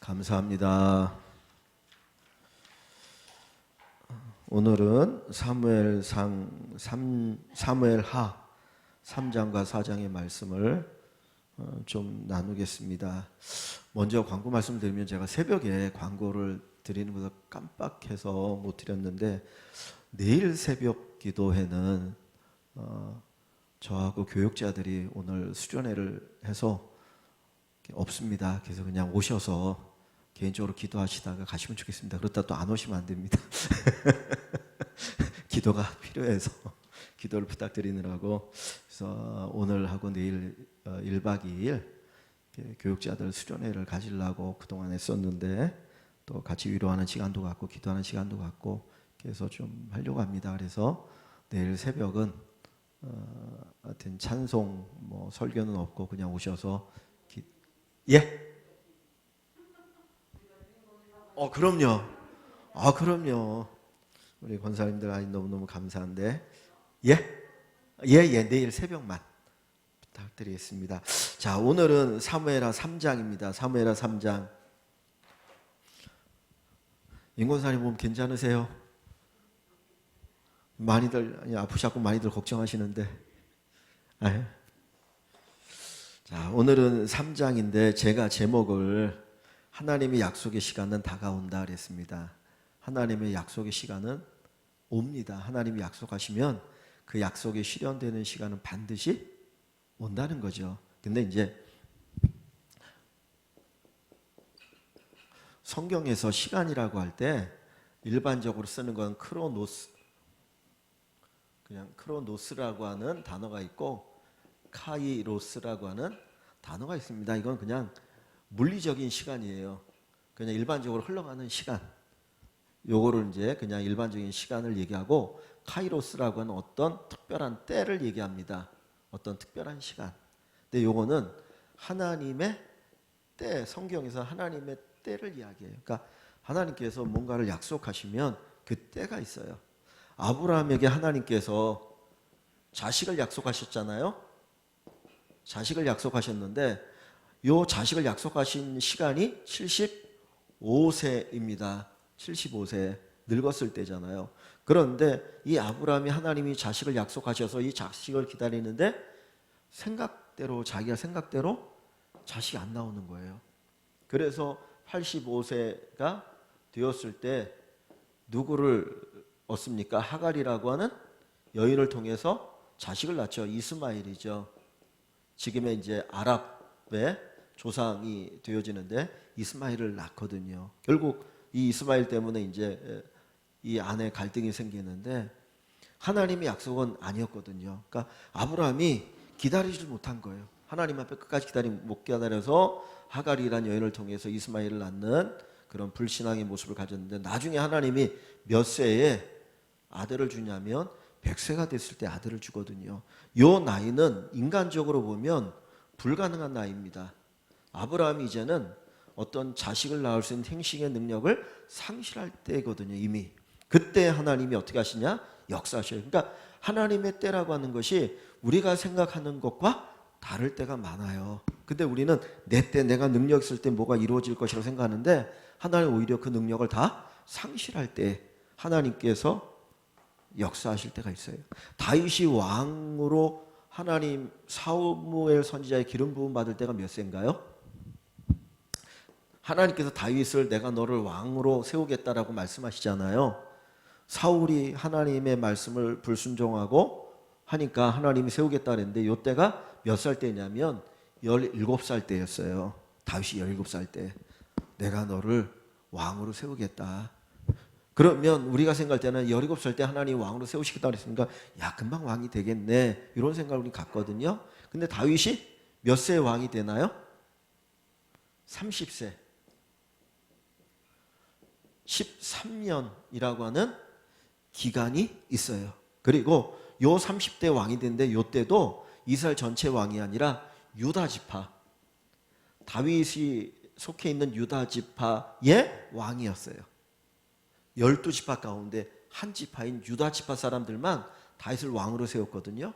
감사합니다. 오늘은 사무엘하 3장과 4장의 말씀을 좀 나누겠습니다. 먼저 광고 말씀드리면 제가 새벽에 광고를 드리는 것을 깜빡해서 못 드렸는데 내일 새벽 기도회는 저하고 교육자들이 오늘 수련회를 해서 없습니다. 그래서 그냥 오셔서 개인적으로 기도하시다가 가시면 좋겠습니다. 그렇다 또 안 오시면 안 됩니다. 기도가 필요해서 기도를 부탁드리느라고. 그래서 오늘하고 내일 1박 2일 교육자들 수련회를 가지려고 그동안 했었는데 또 같이 위로하는 시간도 갖고 기도하는 시간도 갖고 그래서 좀 하려고 합니다. 그래서 내일 새벽은 하여튼 찬송 설교는 없고 그냥 오셔서 예? 그럼요. 그럼요. 우리 권사님들 너무너무 감사한데 예? 내일 새벽만 부탁드리겠습니다. 자, 오늘은 사무엘하 3장입니다. 사무엘하 3장. 임권사님 몸 괜찮으세요? 많이들 아프셨고 많이들 걱정하시는데. 자, 오늘은 3장인데 제가 제목을 하나님의 약속의 시간은 다가온다 그랬습니다. 하나님의 약속의 시간은 옵니다. 하나님이 약속하시면 그 약속이 실현되는 시간은 반드시 온다는 거죠. 근데 이제 성경에서 시간이라고 할 때 일반적으로 쓰는 건 크로노스라고 하는 단어가 있고 카이로스라고 하는 단어가 있습니다. 이건 그냥 물리적인 시간이에요. 그냥 일반적으로 흘러가는 시간. 요거를 이제 그냥 일반적인 시간을 얘기하고 카이로스라고 하는 어떤 특별한 때를 얘기합니다. 어떤 특별한 시간. 근데 요거는 하나님의 때, 성경에서 하나님의 때를 이야기해요. 그러니까 하나님께서 뭔가를 약속하시면 그 때가 있어요. 아브라함에게 하나님께서 자식을 약속하셨잖아요. 자식을 약속하셨는데 요 자식을 약속하신 시간이 75세입니다. 75세 늙었을 때잖아요. 그런데 이 아브라함이 하나님이 자식을 약속하셔서 이 자식을 기다리는데 자기가 생각대로 자식이 안 나오는 거예요. 그래서 85세가 되었을 때 누구를 얻습니까? 하갈이라고 하는 여인을 통해서 자식을 낳죠. 이스마엘이죠. 지금의 이제 아랍의 조상이 되어지는데 이스마엘을 낳거든요. 결국 이 이스마엘 때문에 이제 이 안에 갈등이 생기는데 하나님의 약속은 아니었거든요. 그러니까 아브라함이 기다리지 못한 거예요. 하나님 앞에 끝까지 못 기다려서 하갈이라는 여인을 통해서 이스마엘을 낳는 그런 불신앙의 모습을 가졌는데 나중에 하나님이 몇 세에 아들을 주냐면 100세가 됐을 때 아들을 주거든요. 요 나이는 인간적으로 보면 불가능한 나이입니다. 아브라함이 이제는 어떤 자식을 낳을 수 있는 행식의 능력을 상실할 때거든요. 이미. 그때 하나님이 어떻게 하시냐? 역사하셔요. 그러니까 하나님의 때라고 하는 것이 우리가 생각하는 것과 다를 때가 많아요. 근데 우리는 내 때 내가 능력 있을 때 뭐가 이루어질 것이라고 생각하는데 하나님 오히려 그 능력을 다 상실할 때 하나님께서 역사하실 때가 있어요. 다윗이 왕으로 하나님 사무엘 선지자의 기름 부음 받을 때가 몇 세인가요? 하나님께서 다윗을 내가 너를 왕으로 세우겠다라고 말씀하시잖아요. 사울이 하나님의 말씀을 불순종하고 하니까 하나님이 세우겠다 그랬는데 이때가 몇 살 때냐면 17살 때였어요. 다윗이 17살 때 내가 너를 왕으로 세우겠다. 그러면 우리가 생각할 때는 17살 때 하나님 왕으로 세우시겠다 그랬으니까 야 금방 왕이 되겠네 이런 생각을 우리 갖거든요. 근데 다윗이 몇 세에 왕이 되나요? 30세 13년이라고 하는 기간이 있어요. 그리고 요 30대 왕이 됐는데 요 때도 이스라엘 전체 왕이 아니라 유다 지파 다윗이 속해 있는 유다 지파의 왕이었어요. 12지파 가운데 한 지파인 유다 지파 사람들만 다윗을 왕으로 세웠거든요.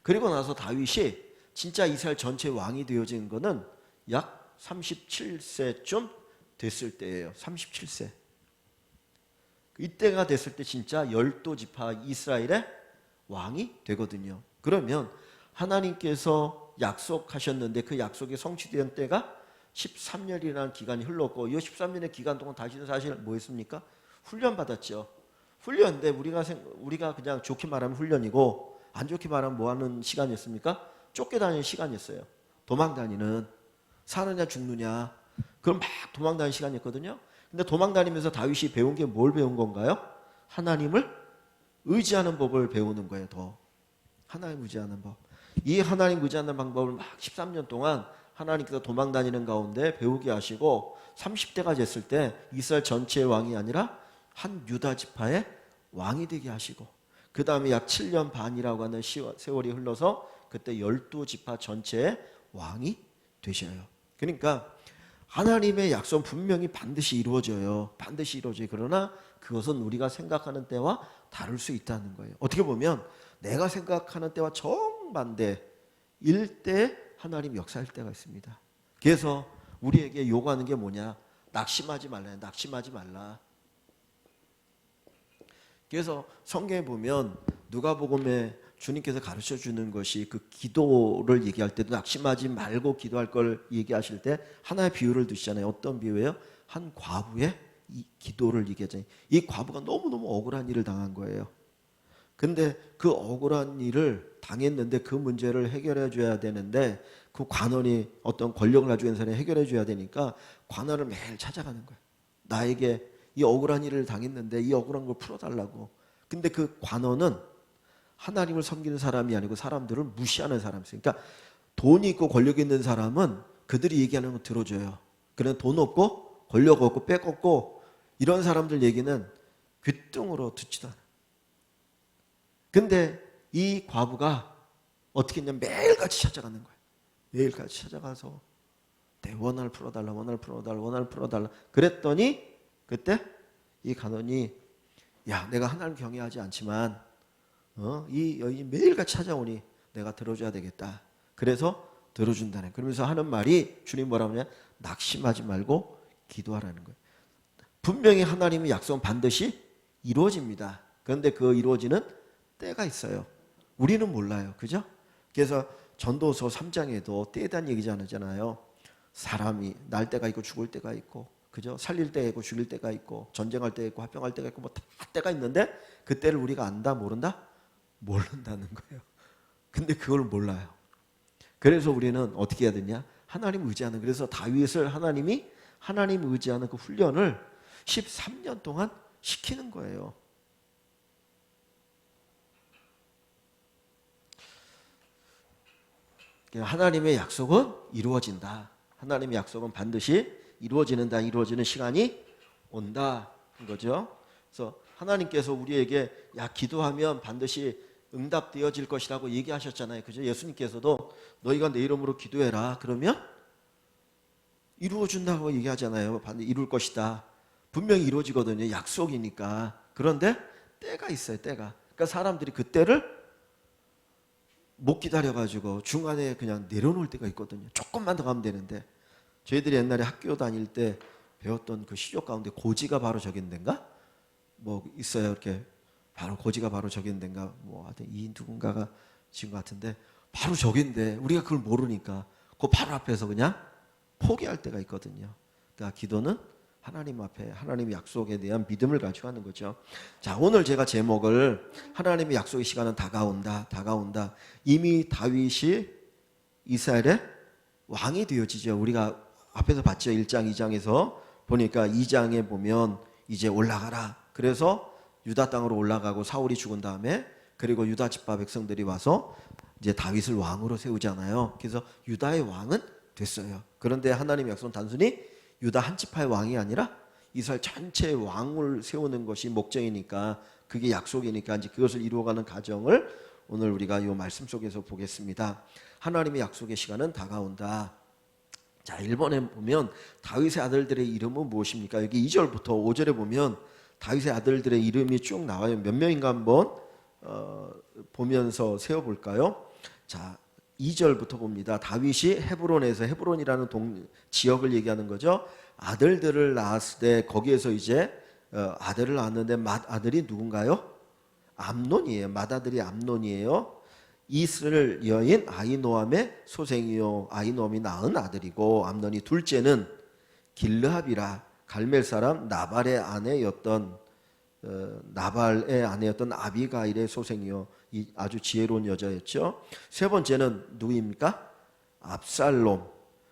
그리고 나서 다윗이 진짜 이스라엘 전체 왕이 되어진 거는 약 37세쯤 됐을 때예요. 37세. 이때가 됐을 때 진짜 12지파 이스라엘의 왕이 되거든요. 그러면 하나님께서 약속하셨는데 그 약속이 성취된 때가 13년이라는 기간이 흘렀고, 이 13년의 기간 동안 다윗은 사실 뭐 했습니까? 훈련 받았죠. 훈련인데 우리가 그냥 좋게 말하면 훈련이고 안 좋게 말하면 뭐 하는 시간이었습니까? 쫓겨다니는 시간이었어요. 도망 다니는, 사느냐 죽느냐, 그럼 막 도망 다니는 시간이었거든요. 근데 도망 다니면서 다윗이 배운 게 뭘 배운 건가요? 하나님을 의지하는 법을 배우는 거예요. 더 하나님 의지하는 법. 이 하나님 의지하는 방법을 막 13년 동안 하나님께서 도망 다니는 가운데 배우게 하시고, 30대가 됐을 때 이스라엘 전체의 왕이 아니라 한 유다 지파의 왕이 되게 하시고, 그 다음에 약 7년 반이라고 하는 세월이 흘러서 그때 12지파 전체의 왕이 되셔요. 그러니까 하나님의 약속은 분명히 반드시 이루어져요. 반드시 이루어져요. 그러나 그것은 우리가 생각하는 때와 다를 수 있다는 거예요. 어떻게 보면 내가 생각하는 때와 정반대일 때 하나님 역사할 때가 있습니다. 그래서 우리에게 요구하는 게 뭐냐? 낙심하지 말라. 낙심하지 말라. 그래서 성경에 보면 누가복음에 주님께서 가르쳐 주는 것이, 그 기도를 얘기할 때도 낙심하지 말고 기도할 걸 얘기하실 때 하나의 비유를 드시잖아요. 어떤 비유예요? 한 과부의 이 기도를 얘기하잖아요. 이 과부가 너무너무 억울한 일을 당한 거예요. 근데 그 억울한 일을 당했는데 그 문제를 해결해 줘야 되는데, 그 관원이 어떤 권력을 가지고 있는 사람이 해결해 줘야 되니까 관원을 매일 찾아가는 거예요. 나에게 이 억울한 일을 당했는데 이 억울한 걸 풀어달라고. 근데 그 관원은 하나님을 섬기는 사람이 아니고 사람들을 무시하는 사람이었어요. 그러니까 돈이 있고 권력이 있는 사람은 그들이 얘기하는 거 들어줘요. 그런 돈 없고 권력 없고 빽 없고 이런 사람들 얘기는 귀뚱으로 듣지도 않아요. 근데 이 과부가 어떻게 했냐면 매일같이 찾아가는 거예요. 매일같이 찾아가서 내 원한을 풀어달라, 원한을 풀어달라, 원한을 풀어달라. 그랬더니 그때 이 간원이, 야, 내가 하나님 경외하지 않지만 이 여인이 매일같이 찾아오니 내가 들어줘야 되겠다. 그래서 들어준다네. 그러면서 하는 말이, 주님 뭐라고 하냐? 낙심하지 말고 기도하라는 거예요. 분명히 하나님의 약속은 반드시 이루어집니다. 그런데 그 이루어지는 때가 있어요. 우리는 몰라요. 그죠? 그래서 전도서 3장에도 때에 대한 얘기지 않았잖아요. 사람이 날 때가 있고 죽을 때가 있고, 그죠? 살릴 때가 있고 죽일 때가 있고, 전쟁할 때가 있고 화평할 때가 있고, 뭐 다 때가 있는데 그 때를 우리가 안다 모른다? 모른다는 거예요. 근데 그걸 몰라요. 그래서 우리는 어떻게 해야 되냐? 하나님 의지하는, 그래서 다윗을 하나님 의지하는 그 훈련을 13년 동안 시키는 거예요. 하나님의 약속은 이루어진다. 하나님의 약속은 반드시 이루어지는다. 이루어지는 시간이 온다. 거죠. 그래서 하나님께서 우리에게 기도하면 반드시 응답되어질 것이라고 얘기하셨잖아요. 그죠? 예수님께서도 너희가 내 이름으로 기도해라. 그러면 이루어준다고 얘기하잖아요. 반드시 이룰 것이다. 분명히 이루어지거든요. 약속이니까. 그런데 때가 있어요. 때가. 그러니까 사람들이 그 때를 못 기다려가지고 중간에 그냥 내려놓을 때가 있거든요. 조금만 더 가면 되는데, 저희들이 옛날에 학교 다닐 때 배웠던 그 시조 가운데 고지가 바로 적인데인가? 뭐 있어요. 이렇게 바로 고지가 바로 적인데인가? 뭐 하여튼 이 누군가가 지은 것 같은데, 바로 적인데 우리가 그걸 모르니까 그 바로 앞에서 그냥 포기할 때가 있거든요. 그러니까 기도는 하나님 앞에 하나님의 약속에 대한 믿음을 가지고 하는 거죠. 자, 오늘 제가 제목을 하나님의 약속의 시간은 다가온다. 다가온다. 이미 다윗이 이스라엘의 왕이 되어지죠. 우리가 앞에서 봤죠. 1장, 2장에서 보니까 2장에 보면 이제 올라가라. 그래서 유다 땅으로 올라가고 사울이 죽은 다음에, 그리고 유다 지파 백성들이 와서 이제 다윗을 왕으로 세우잖아요. 그래서 유다의 왕은 됐어요. 그런데 하나님의 약속은 단순히 유다 한 지파의 왕이 아니라 이스라엘 전체의 왕을 세우는 것이 목적이니까, 그게 약속이니까 이제 그것을 이루어가는 과정을 오늘 우리가 이 말씀 속에서 보겠습니다. 하나님의 약속의 시간은 다가온다. 자, 1번에 보면 다윗의 아들들의 이름은 무엇입니까? 여기 2절부터 5절에 보면 다윗의 아들들의 이름이 쭉 나와요. 몇 명인가 한번 보면서 세어볼까요? 자, 2절부터 봅니다. 다윗이 헤브론에서 헤브론이라는 지역을 얘기하는 거죠. 아들들을 낳았을 때 거기에서 이제 아들을 낳았는데 맏아들이 누군가요? 암논이에요. 맏아들이 암논이에요. 이스를 여인 아히노암의 소생이요. 아히노암이 낳은 아들이고 암논이 둘째는 길르합이라 갈멜 사람 나발의 아내였던 아비가일의 소생이요. 이 아주 지혜로운 여자였죠. 세 번째는 누구입니까? 압살롬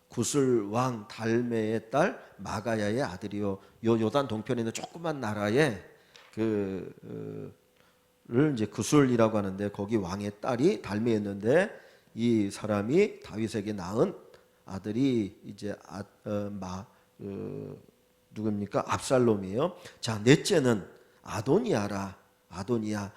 구슬 왕 달메의 딸 마가야의 아들이요. 요단 동편에 있는 조그만 나라에 를 이제 구술이라고 하는데 거기 왕의 딸이 달메였는데 이 사람이 다윗에게 낳은 아들이 이제 누굽니까? 압살롬이에요. 자, 넷째는 아도니아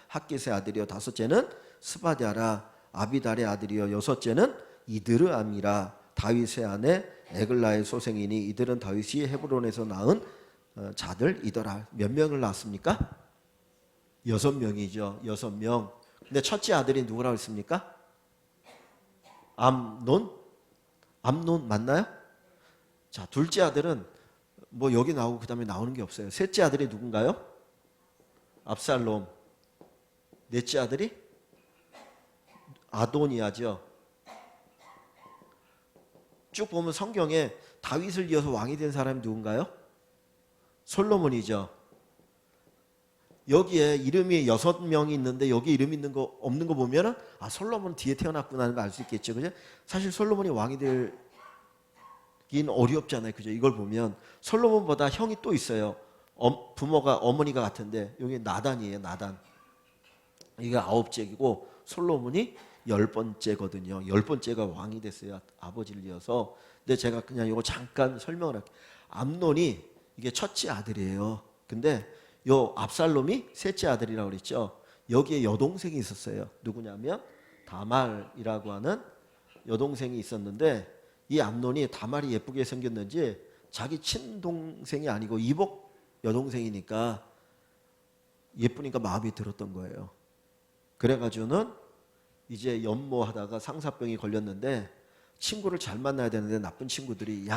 학깃의 아들이요. 다섯째는 스바디아라 아비달의 아들이요. 여섯째는 이드르암이라 다윗의 아내 에글라의 소생이니 이들은 다윗이 헤브론에서 낳은 자들이더라. 몇 명을 낳았습니까? 6명이죠. 6명. 근데 첫째 아들이 누구라고 했습니까? 암논 맞나요? 자, 둘째 아들은 뭐 여기 나오고 그 다음에 나오는 게 없어요. 셋째 아들이 누군가요? 압살롬. 넷째 아들이 아도니아죠. 쭉 보면 성경에 다윗을 이어서 왕이 된 사람이 누군가요? 솔로몬이죠. 여기에 이름이 6명이 있는데 여기 이름 있는 거 없는 거 보면은 솔로몬 뒤에 태어났구나 하는 거 알 수 있겠죠. 그죠? 사실 솔로몬이 왕이 되긴 어렵잖아요. 그죠? 이걸 보면 솔로몬보다 형이 또 있어요. 부모가 어머니가 같은데 여기 나단이에요. 나단. 이게 9째이고 솔로몬이 10번째거든요. 10번째가 왕이 됐어요. 아버지를 이어서. 근데 제가 그냥 이거 잠깐 설명을 할게요. 암논이 이게 첫째 아들이에요. 근데 요 압살롬이 셋째 아들이라고 그랬죠. 여기에 여동생이 있었어요. 누구냐면 다말이라고 하는 여동생이 있었는데 이 암논이 다말이 예쁘게 생겼는지 자기 친동생이 아니고 이복 여동생이니까 예쁘니까 마음이 들었던 거예요. 그래가지고는 이제 연모하다가 상사병이 걸렸는데 친구를 잘 만나야 되는데 나쁜 친구들이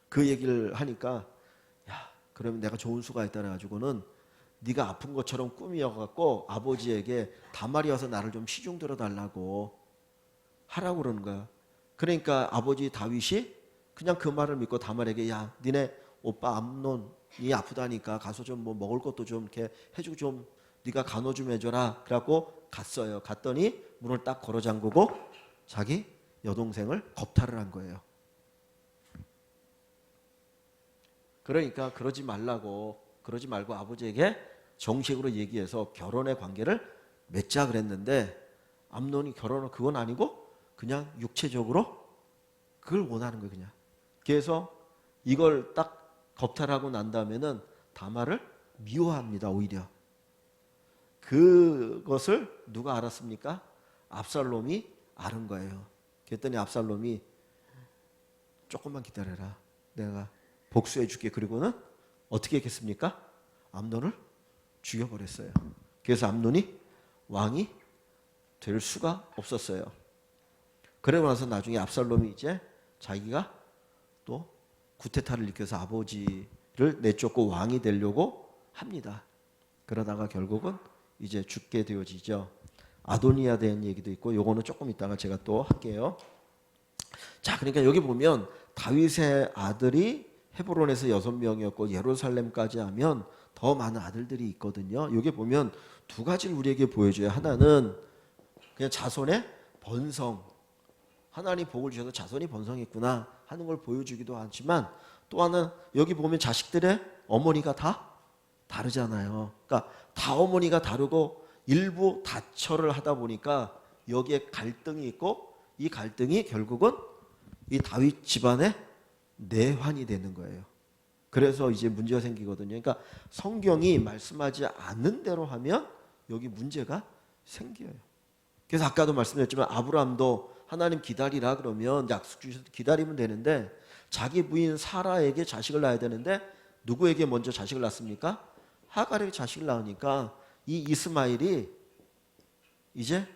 그 얘기를 하니까 그러면 내가 좋은 수가 있다 그래가지고는 네가 아픈 것처럼 꾸미어갖고 아버지에게 다말이 와서 나를 좀 시중 들어달라고 하라고 그러는 거야. 그러니까 아버지 다윗이 그냥 그 말을 믿고 다말에게 니네 오빠 암논이 아프다니까 가서 좀 뭐 먹을 것도 좀 이렇게 해주고 좀 네가 간호 좀 해줘라. 그래갖고 갔어요. 갔더니 문을 딱 걸어 잠그고 자기 여동생을 겁탈을 한 거예요. 그러니까 그러지 말고 아버지에게 정식으로 얘기해서 결혼의 관계를 맺자 그랬는데 암논이 결혼은 그건 아니고 그냥 육체적으로 그걸 원하는 거예요. 그냥. 그래서 이걸 딱 겁탈하고 난 다음에는 다말을 미워합니다. 오히려. 그것을 누가 알았습니까? 압살롬이 아는 거예요. 그랬더니 압살롬이 조금만 기다려라. 내가 복수해 줄게. 그리고는 어떻게 했겠습니까? 암논을 죽여버렸어요. 그래서 암논이 왕이 될 수가 없었어요. 그러고 나서 나중에 압살롬이 이제 자기가 또 구테타를 일으켜서 아버지를 내쫓고 왕이 되려고 합니다. 그러다가 결국은 이제 죽게 되어지죠. 아도니아에 대한 얘기도 있고 요거는 조금 이따가 제가 또 할게요. 자, 그러니까 여기 보면 다윗의 아들이 헤브론에서 6명이었고 예루살렘까지 하면 더 많은 아들들이 있거든요. 여기 보면 두 가지를 우리에게 보여줘요. 하나는 그냥 자손의 번성. 하나님 복을 주셔서 자손이 번성했구나 하는 걸 보여주기도 하지만 또 하나는 여기 보면 자식들의 어머니가 다 다르잖아요. 그러니까 다 어머니가 다르고 일부 다처를 하다 보니까 여기에 갈등이 있고 이 갈등이 결국은 이 다윗 집안의 내환이 되는 거예요. 그래서 이제 문제가 생기거든요. 그러니까 성경이 말씀하지 않는 대로 하면 여기 문제가 생겨요. 그래서 아까도 말씀드렸지만 아브라함도 하나님 기다리라 그러면 약속 주셔서 기다리면 되는데 자기 부인 사라에게 자식을 낳아야 되는데 누구에게 먼저 자식을 낳습니까? 하갈에게 자식을 낳으니까 이 이스마엘이 이제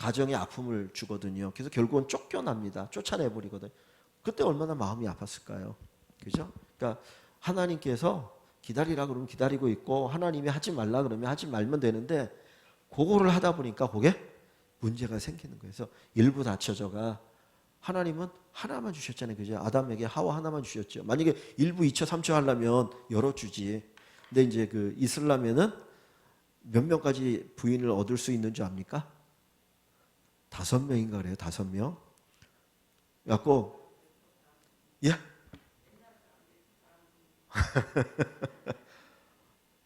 가정에 아픔을 주거든요. 그래서 결국은 쫓겨납니다. 쫓아내버리거든요. 그때 얼마나 마음이 아팠을까요? 그죠? 그러니까 하나님께서 기다리라 그러면 기다리고 있고 하나님이 하지 말라 그러면 하지 말면 되는데 그거를 하다 보니까 그게 문제가 생기는 거예요. 그래서 일부 다쳐져가 하나님은 하나만 주셨잖아요. 그죠? 아담에게 하와 하나만 주셨죠. 만약에 1부, 2처, 3처 하려면 열어주지. 근데 이제 그 이슬람에는 몇 명까지 부인을 얻을 수 있는 줄 압니까? 5명인가 그래요. 5명. 그래갖고 예?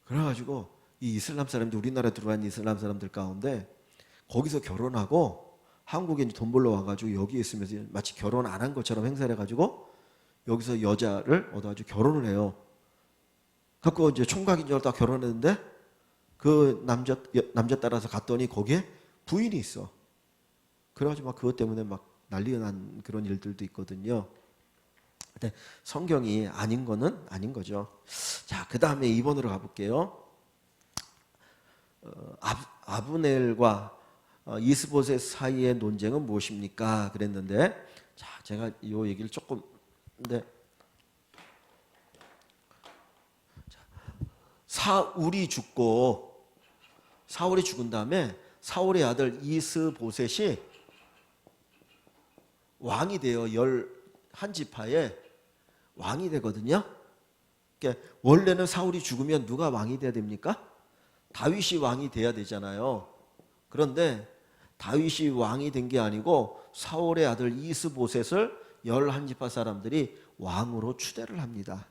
그래가지고 이 이슬람 사람들 우리나라 들어간 이슬람 사람들 가운데 거기서 결혼하고 한국에 이제 돈 벌러 와가지고 여기 있으면서 마치 결혼 안 한 것처럼 행사를 해가지고 여기서 여자를 얻어가지고 결혼을 해요. 갖고 이제 총각인 줄 알고 딱 결혼했는데 그 남자 따라서 갔더니 거기에 부인이 있어. 그래가지고 막 그것 때문에 막 난리가 난 그런 일들도 있거든요. 근데 성경이 아닌 거는 아닌 거죠. 자, 그 다음에 2번으로 가볼게요. 아브넬과 이스보셋 사이의 논쟁은 무엇입니까? 그랬는데, 자, 제가 이 얘기를 조금, 근데 사울이 죽은 다음에 사울의 아들 이스보셋이 왕이 돼요. 11지파에 왕이 되거든요. 그러니까 원래는 사울이 죽으면 누가 왕이 돼야 됩니까? 다윗이 왕이 돼야 되잖아요. 그런데 다윗이 왕이 된 게 아니고 사울의 아들 이스보셋을 11지파 사람들이 왕으로 추대를 합니다.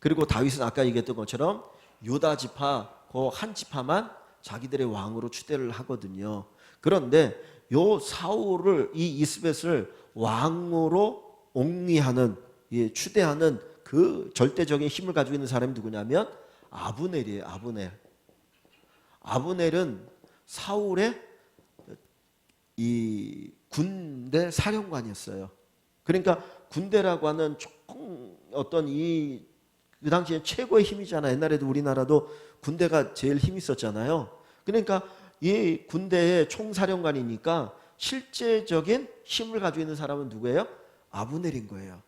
그리고 다윗은 아까 얘기했던 것처럼 유다 지파 그 한 지파만 자기들의 왕으로 추대를 하거든요. 그런데 요 사울을 이 이스벳을 왕으로 옹리하는 추대하는 그 절대적인 힘을 가지고 있는 사람이 누구냐면 아브넬이에요. 아브넬은 사울의 이 군대 사령관이었어요. 그러니까 군대라고 하는 조금 어떤 그 당시에 최고의 힘이잖아요. 옛날에도 우리나라도 군대가 제일 힘이 있었잖아요. 그러니까 이 군대의 총사령관이니까 실제적인 힘을 가지고 있는 사람은 누구예요? 아브넬인 거예요.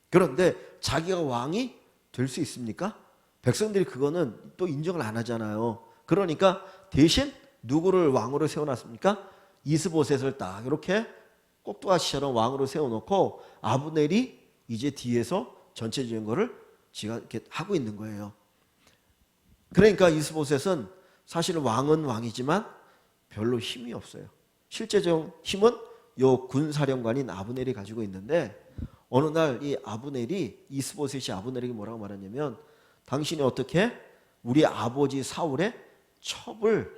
그런데 자기가 왕이 될 수 있습니까? 백성들이 그거는 또 인정을 안 하잖아요. 그러니까 대신 누구를 왕으로 세워놨습니까? 이스보셋을 딱 이렇게 꼭두가시처럼 왕으로 세워놓고 아브넬이 이제 뒤에서 전체적인 거를 지가 이렇게 하고 있는 거예요. 그러니까 이스보셋은 사실 왕은 왕이지만 별로 힘이 없어요. 실제적 힘은 요 군사령관인 아브넬이 가지고 있는데 어느 날 이 아브넬이 이스보셋이 아브넬에게 뭐라고 말하냐면 당신이 어떻게 우리 아버지 사울의 첩을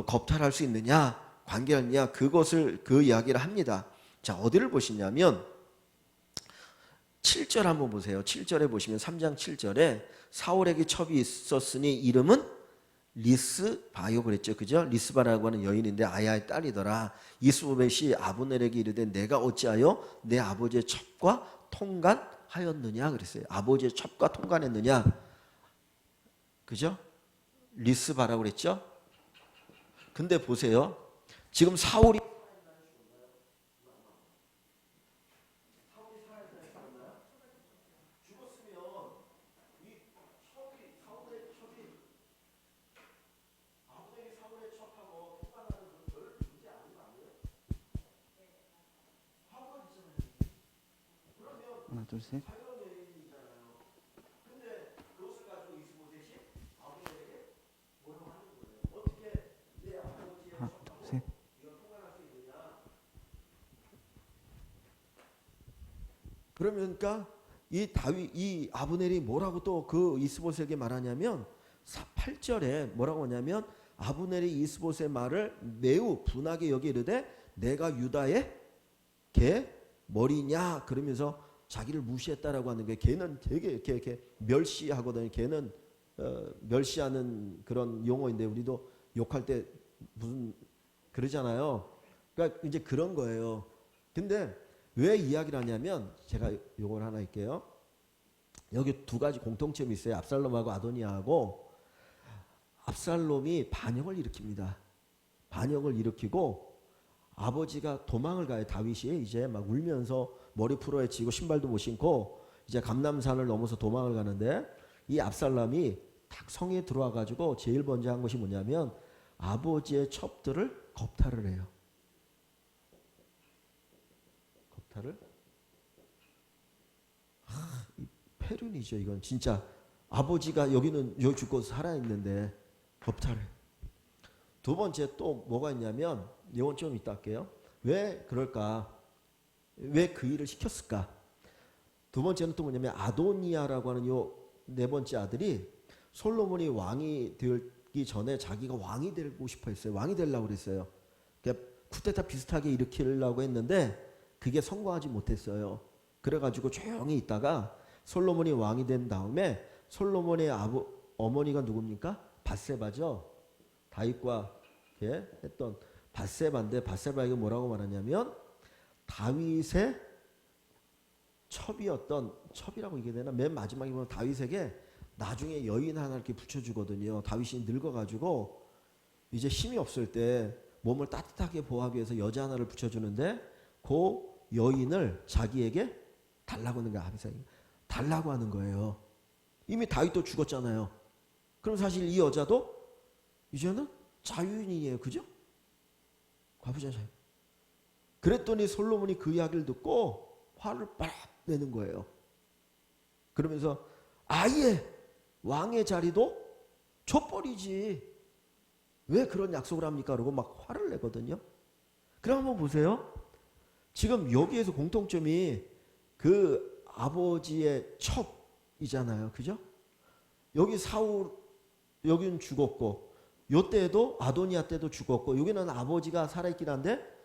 겁탈할 수 있느냐 관계하느냐 그것을 그 이야기를 합니다. 자, 어디를 보시냐면 7절 한번 보세요. 7절에 보시면 3장 7절에 사울에게 첩이 있었으니 이름은 리스바요 그랬죠. 그죠? 리스바라고 하는 여인인데 아야의 딸이더라. 이스보벳이 아브넬에게 이르되 내가 어찌하여 내 아버지의 첩과 통간하였느냐 그랬어요. 아버지의 첩과 통간했느냐. 그죠? 리스바라고 그랬죠? 근데 보세요. 지금 사울이 하나, 둘, 셋. 하나, 둘, 셋. 그러니까 이 아브넬이 뭐라고 또 그 이스보셋에게 말하냐면 8절에 뭐라고 하냐면 아브넬이 이스보셋의 말을 매우 분하게 여기 이르되 내가 유다의 개 머리냐 그러면서 자기를 무시했다라고 하는 거예요. 걔는 되게 이렇게 멸시하거든요. 걔는 멸시하는 그런 용어인데 우리도 욕할 때 무슨 그러잖아요. 그러니까 이제 그런 거예요. 근데 왜 이야기를 하냐면 제가 요걸 하나 할게요. 여기 두 가지 공통점이 있어요. 압살롬하고 아도니아하고 압살롬이 반역을 일으킵니다. 반역을 일으키고 아버지가 도망을 가요. 다윗이 이제 막 울면서 머리 풀어헤치고 신발도 못 신고 이제 감람산을 넘어서 도망을 가는데 이 압살롬이 딱 성에 들어와 가지고 제일 먼저 한 것이 뭐냐면 아버지의 첩들을 겁탈을 해요. 겁탈을? 이 패륜이죠. 이건 진짜 아버지가 여기는 여기 죽고 살아 있는데 겁탈을. 두 번째 또 뭐가 있냐면 이건 좀 이따 할게요. 왜 그럴까? 왜 그 일을 시켰을까? 두 번째는 또 뭐냐면 아도니아라고 하는 요 네 번째 아들이 솔로몬이 왕이 되기 전에 자기가 왕이 되고 싶어 했어요. 왕이 되려고 그랬어요. 그러니까 쿠데타 비슷하게 일으키려고 했는데 그게 성공하지 못했어요. 그래가지고 조용히 있다가 솔로몬이 왕이 된 다음에 솔로몬의 어머니가 누굽니까? 밧세바죠. 다윗과 했던 밧세바인데 바세바에게 뭐라고 말하냐면 다윗의 첩이라고 얘기해야 되나? 맨 마지막에 보면 다윗에게 나중에 여인 하나 이렇게 붙여주거든요. 다윗이 늙어가지고 이제 힘이 없을 때 몸을 따뜻하게 보호하기 위해서 여자 하나를 붙여주는데 그 여인을 자기에게 달라고 하는 거야. 달라고 하는 거예요. 이미 다윗도 죽었잖아요. 그럼 사실 이 여자도 이제는 자유인이에요. 그죠? 과부자 자유. 그랬더니 솔로몬이 그 이야기를 듣고 화를 빡 내는 거예요. 그러면서 아예 왕의 자리도 줘버리지. 왜 그런 약속을 합니까? 그러고 막 화를 내거든요. 그럼 한번 보세요. 지금 여기에서 공통점이 그 아버지의 첩이잖아요. 그죠? 여기 사울, 여기는 죽었고 요때도 아도니아 때도 죽었고 여기는 아버지가 살아있긴 한데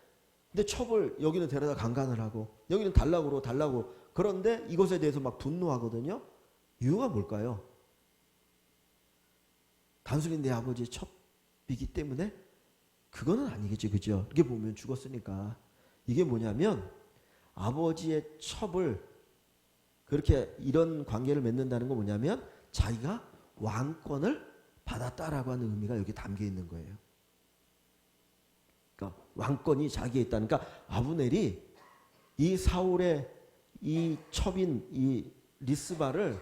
근데 첩을 여기는 데려다 강간을 하고 여기는 달라고 그런데 이것에 대해서 막 분노하거든요. 이유가 뭘까요? 단순히 내 아버지의 첩이기 때문에 그거는 아니겠지. 그죠? 이게 보면 죽었으니까. 이게 뭐냐면 아버지의 첩을 그렇게 이런 관계를 맺는다는 건 뭐냐면 자기가 왕권을 받았다라고 하는 의미가 여기 담겨 있는 거예요. 그러니까 왕권이 자기에 있다는. 그러니까 아브넬이 이 사울의 이 첩인 이 리스바를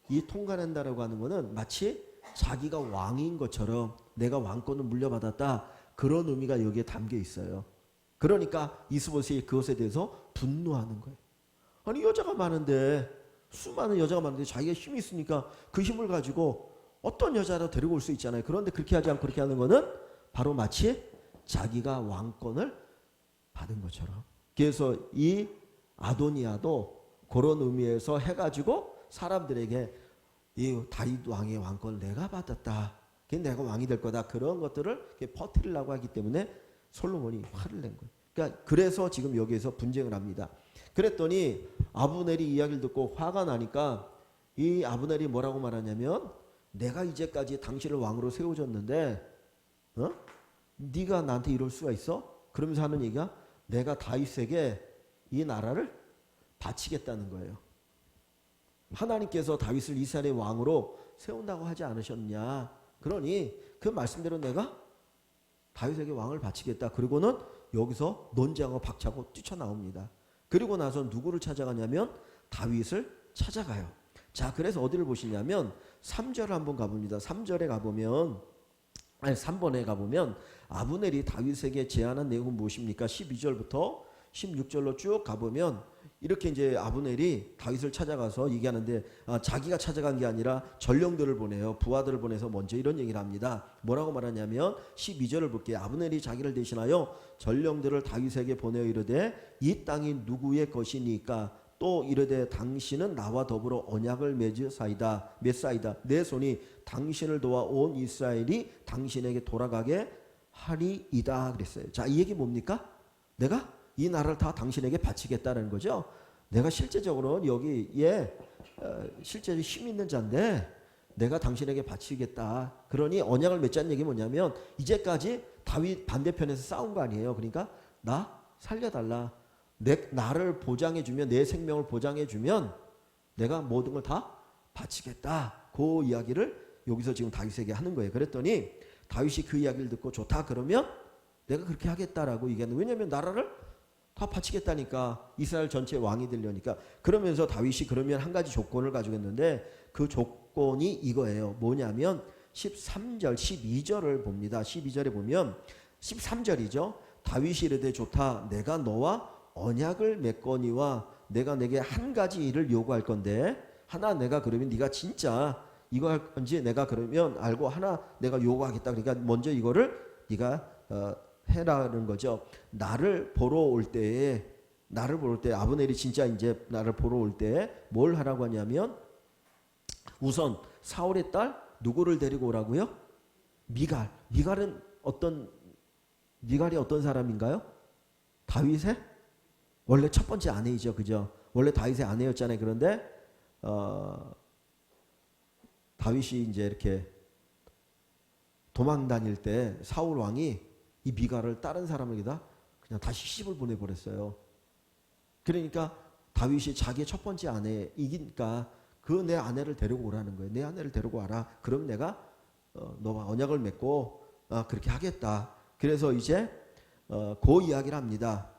이 통과한다라고 하는 거는 마치 자기가 왕인 것처럼 내가 왕권을 물려받았다 그런 의미가 여기에 담겨 있어요. 그러니까 이스보셋이 그것에 대해서 분노하는 거예요. 아니 여자가 많은데 수많은 여자가 많은데 자기가 힘이 있으니까 그 힘을 가지고 어떤 여자라도 데리고 올 수 있잖아요. 그런데 그렇게 하지 않고 그렇게 하는 거는 바로 마치 자기가 왕권을 받은 것처럼. 그래서 이 아도니아도 그런 의미에서 해가지고 사람들에게 이 다윗 왕의 왕권을 내가 받았다. 내가 왕이 될 거다. 그런 것들을 퍼뜨리려고 하기 때문에 솔로몬이 화를 낸 거예요. 그러니까 그래서 지금 여기에서 분쟁을 합니다. 그랬더니 아브넬이 이야기를 듣고 화가 나니까 이 아브넬이 뭐라고 말하냐면 내가 이제까지 당신을 왕으로 세워줬는데 네가 나한테 이럴 수가 있어? 그러면서 하는 얘기가 내가 다윗에게 이 나라를 바치겠다는 거예요. 하나님께서 다윗을 이스라엘의 왕으로 세운다고 하지 않으셨냐? 그러니 그 말씀대로 내가 다윗에게 왕을 바치겠다. 그리고는 여기서 논쟁하고 박차고 뛰쳐나옵니다. 그리고 나서 누구를 찾아가냐면 다윗을 찾아가요. 자, 그래서 어디를 보시냐면 3절을 한번 가봅니다. 3절에 가보면 3번에 가보면 아브넬이 다윗에게 제안한 내용은 무엇입니까? 12절부터 16절로 쭉 가보면 이렇게 이제 아브넬이 다윗을 찾아가서 얘기하는데 자기가 찾아간 게 아니라 전령들을 보내요. 부하들을 보내서 먼저 이런 얘기를 합니다. 뭐라고 말하냐면 12절을 볼게요. 아브넬이 자기를 대신하여 전령들을 다윗에게 보내어 이르되 이 땅이 누구의 것이니까 또 이르되 당신은 나와 더불어 언약을 맺으사이다. 내 손이 당신을 도와 온 이스라엘이 당신에게 돌아가게 하리이다 그랬어요. 자, 이 얘기 뭡니까? 내가 이 나라를 다 당신에게 바치겠다는 거죠. 내가 실제적으로 여기에 실제로 힘 있는 자인데 내가 당신에게 바치겠다. 그러니 언약을 맺자는 얘기 뭐냐면 이제까지 다윗 반대편에서 싸운 거 아니에요. 그러니까 나 살려달라. 나를 보장해주면 내 생명을 보장해주면 내가 모든 걸 다 바치겠다. 그 이야기를 여기서 지금 다윗에게 하는 거예요. 그랬더니 다윗이 그 이야기를 듣고 좋다 그러면 내가 그렇게 하겠다라고 얘기하는. 왜냐하면 나라를 다 바치겠다니까. 이스라엘 전체 왕이 되려니까. 그러면서 다윗이 그러면 한 가지 조건을 가지고 있는데 그 조건이 이거예요. 뭐냐면 13절, 12절을 봅니다. 12절에 보면 13절이죠. 다윗이 이르되 좋다. 내가 너와 언약을 맺거니와 내가 내게 한 가지 일을 요구할 건데 하나 내가 그러면 네가 진짜 이거 할 건지 내가 그러면 알고 하나 내가 요구하겠다. 그러니까 먼저 이거를 네가 해라는 거죠. 나를 보러 올 때에 아브넬이 진짜 이제 나를 보러 올 때에 뭘 하라고 하냐면 우선 사울의 딸 누구를 데리고 오라고요? 미갈. 미갈이 어떤 사람인가요? 다윗의 원래 첫 번째 아내이죠. 그죠? 원래 다윗의 아내였잖아요. 그런데 다윗이 이제 이렇게 도망 다닐 때 사울 왕이 이 미갈을 다른 사람에게다 그냥 다시 시집을 보내버렸어요. 그러니까 다윗이 자기의 첫 번째 아내이니까 그 내 아내를 데리고 오라는 거예요. 내 아내를 데리고 와라. 그럼 내가 너와 언약을 맺고 그렇게 하겠다. 그래서 이제 그 이야기를 합니다.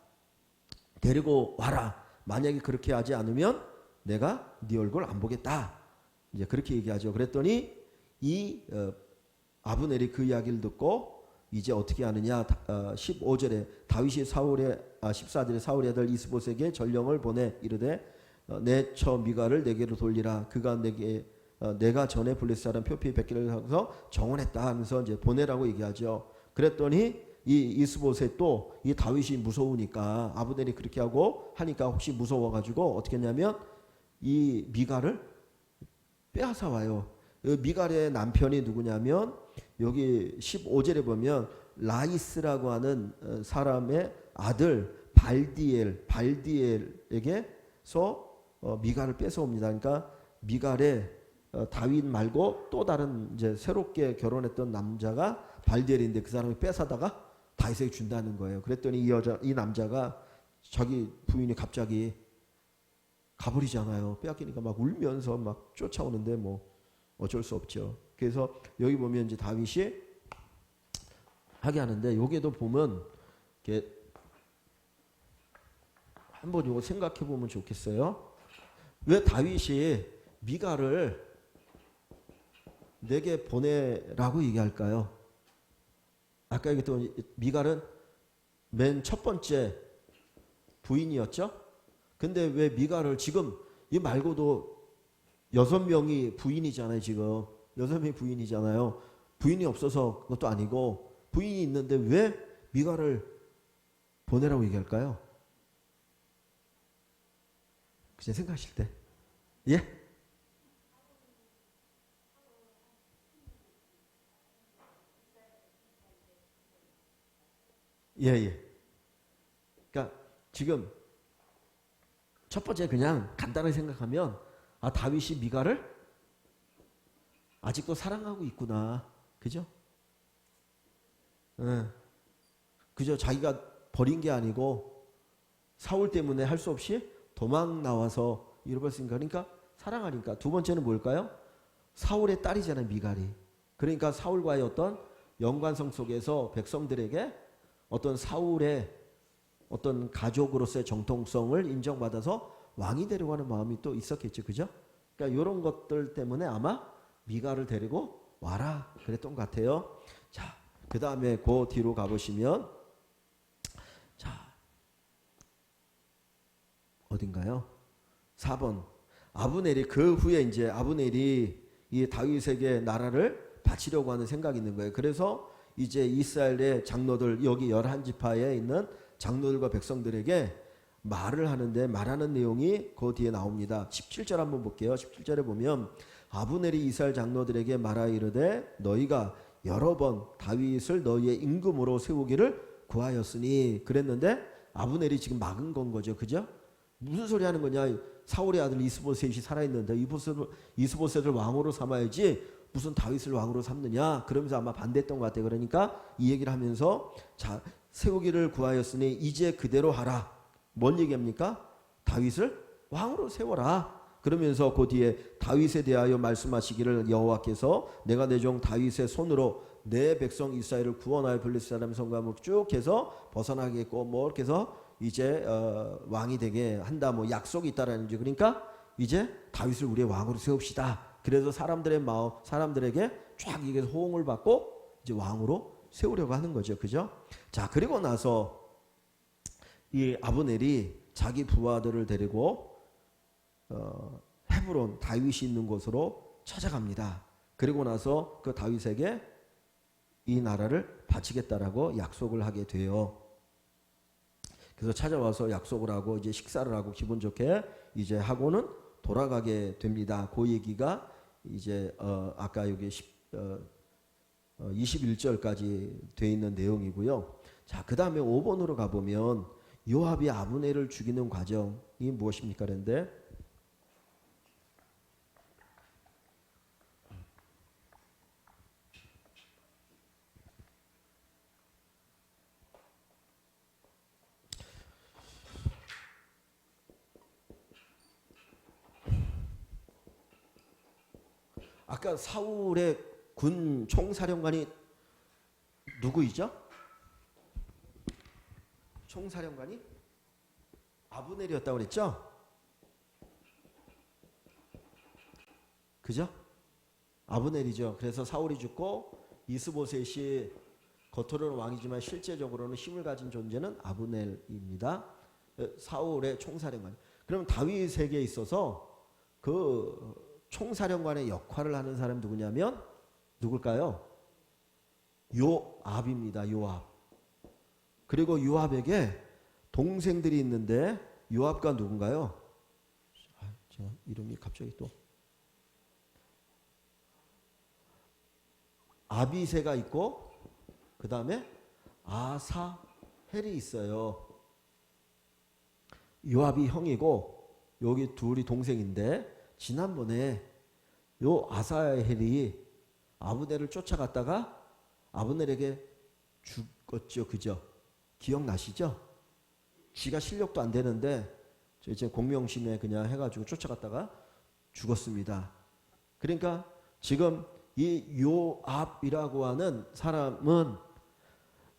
데리고 와라. 만약에 그렇게 하지 않으면 내가 네 얼굴 안 보겠다. 이제 그렇게 얘기하죠. 그랬더니 이 아브넬이 그 이야기를 듣고 이제 어떻게 하느냐. 15절에 다윗이 14절에 사울의 아들 이스보셋에게 전령을 보내 이르되 내 처 미갈을 내게로 돌리라. 그가 내가 전에 블레셋 사람 표피 100개를 하고서 정원했다 하면서 이제 보내라고 얘기하죠. 그랬더니 이 이스보셋도 이 다윗이 무서우니까 아브넬이 그렇게 하고 하니까 혹시 무서워가지고 어떻게 했냐면 이 미갈을 빼앗아 와요. 미갈의 남편이 누구냐면 여기 15절에 보면 라이스라고 하는 사람의 아들 발디엘에게서 미갈을 뺏어옵니다. 그러니까 미갈의 다윗 말고 또 다른 이제 새롭게 결혼했던 남자가 발디엘인데 그 사람이 뺏어다가 다윗에게 준다는 거예요. 그랬더니 이 남자가 자기 부인이 갑자기 가버리잖아요. 빼앗기니까 막 울면서 막 쫓아오는데 뭐 어쩔 수 없죠. 그래서 여기 보면 이제 다윗이 하게 하는데 여기에도 보면 이렇게 한번 이거 생각해 보면 좋겠어요. 왜 다윗이 미갈을 내게 보내라고 얘기할까요? 아까 얘기했던 미갈은 맨 첫 번째 부인이었죠. 근데 왜 미갈을 지금 이 말고도 6명이 부인이잖아요. 지금 6명이 부인이잖아요. 부인이 없어서 그것도 아니고 부인이 있는데 왜 미갈을 보내라고 얘기할까요? 그냥 생각하실 때 예? 예. 그러니까 지금 첫 번째 그냥 간단하게 생각하면 다윗이 미갈을 아직도 사랑하고 있구나. 그죠? 그죠? 자기가 버린 게 아니고 사울 때문에 할 수 없이 도망 나와서 잃어버렸으니까. 그러니까 사랑하니까. 두 번째는 뭘까요? 사울의 딸이잖아요. 미갈이. 그러니까 사울과의 어떤 연관성 속에서 백성들에게 어떤 사울의 어떤 가족으로서의 정통성을 인정받아서 왕이 되려고 하는 마음이 또 있었겠죠. 그죠? 그러니까 이런 것들 때문에 아마 미갈을 데리고 와라 그랬던 것 같아요. 자, 그 다음에 그 뒤로 가보시면 자 어딘가요? 4번 아브넬이 그 후에 이제 아브넬이 이 다윗에게 나라를 바치려고 하는 생각이 있는 거예요. 그래서 이제 이스라엘의 장로들 여기 11지파에 있는 장로들과 백성들에게 말을 하는데 말하는 내용이 그 뒤에 나옵니다. 17절 한번 볼게요. 17절에 보면 아브넬이 이스라엘 장로들에게 말하 이르되 너희가 여러 번 다윗을 너희의 임금으로 세우기를 구하였으니 그랬는데 아브넬이 지금 막은 건 거죠. 그죠? 무슨 소리 하는 거냐? 사울의 아들 이스보셋이 살아있는데 이스보셋을 왕으로 삼아야지 무슨 다윗을 왕으로 삼느냐? 그러면서 아마 반대했던 것 같아요. 그러니까 이 얘기를 하면서 자 세우기를 구하였으니 이제 그대로 하라. 뭔 얘기합니까? 다윗을 왕으로 세워라. 그러면서 그 뒤에 다윗에 대하여 말씀하시기를 여호와께서 내가 내 종 다윗의 손으로 내 백성 이스라엘을 구원하여 블레셋 사람의 성감을 쭉 해서 벗어나게 했고 뭐 이렇게 해서 이제 왕이 되게 한다 뭐 약속이 있다라는 거죠. 그러니까 이제 다윗을 우리의 왕으로 세웁시다. 그래서 사람들에게 쫙 이게 호응을 받고 이제 왕으로 세우려고 하는 거죠. 그죠? 자, 그리고 나서 이 아브넬이 자기 부하들을 데리고 헤브론 다윗이 있는 곳으로 찾아갑니다. 그리고 나서 그 다윗에게 이 나라를 바치겠다라고 약속을 하게 돼요. 그래서 찾아와서 약속을 하고 이제 식사를 하고 기분 좋게 이제 하고는 돌아가게 됩니다. 그 얘기가 이제 아까 여기 21절까지 돼 있는 내용이고요. 자, 그다음에 5번으로 가보면 요압이 아브넬을 죽이는 과정이 무엇입니까? 그런데 아까 사울의 군 총사령관이 누구이죠? 총사령관이 아브넬이었다고 그랬죠? 그죠? 아브넬이죠. 그래서 사울이 죽고 이스보셋이 겉으로는 왕이지만 실제적으로는 힘을 가진 존재는 아브넬입니다. 사울의 총사령관. 그럼 다윗에게 있어서 그 총사령관의 역할을 하는 사람이 누구냐면 누굴까요? 요압입니다. 요압. 그리고 요압에게 동생들이 있는데 요압과 누군가요? 제가 이름이 갑자기 또 아비새가 있고 그 다음에 아사헬이 있어요. 요압이 형이고 여기 둘이 동생인데 지난번에 요 아사헬이 아브넬을 쫓아갔다가 아브넬에게 죽었죠. 그죠? 기억나시죠? 지가 실력도 안 되는데 저 이제 공명심에 그냥 해가지고 쫓아갔다가 죽었습니다. 그러니까 지금 이 요압이라고 하는 사람은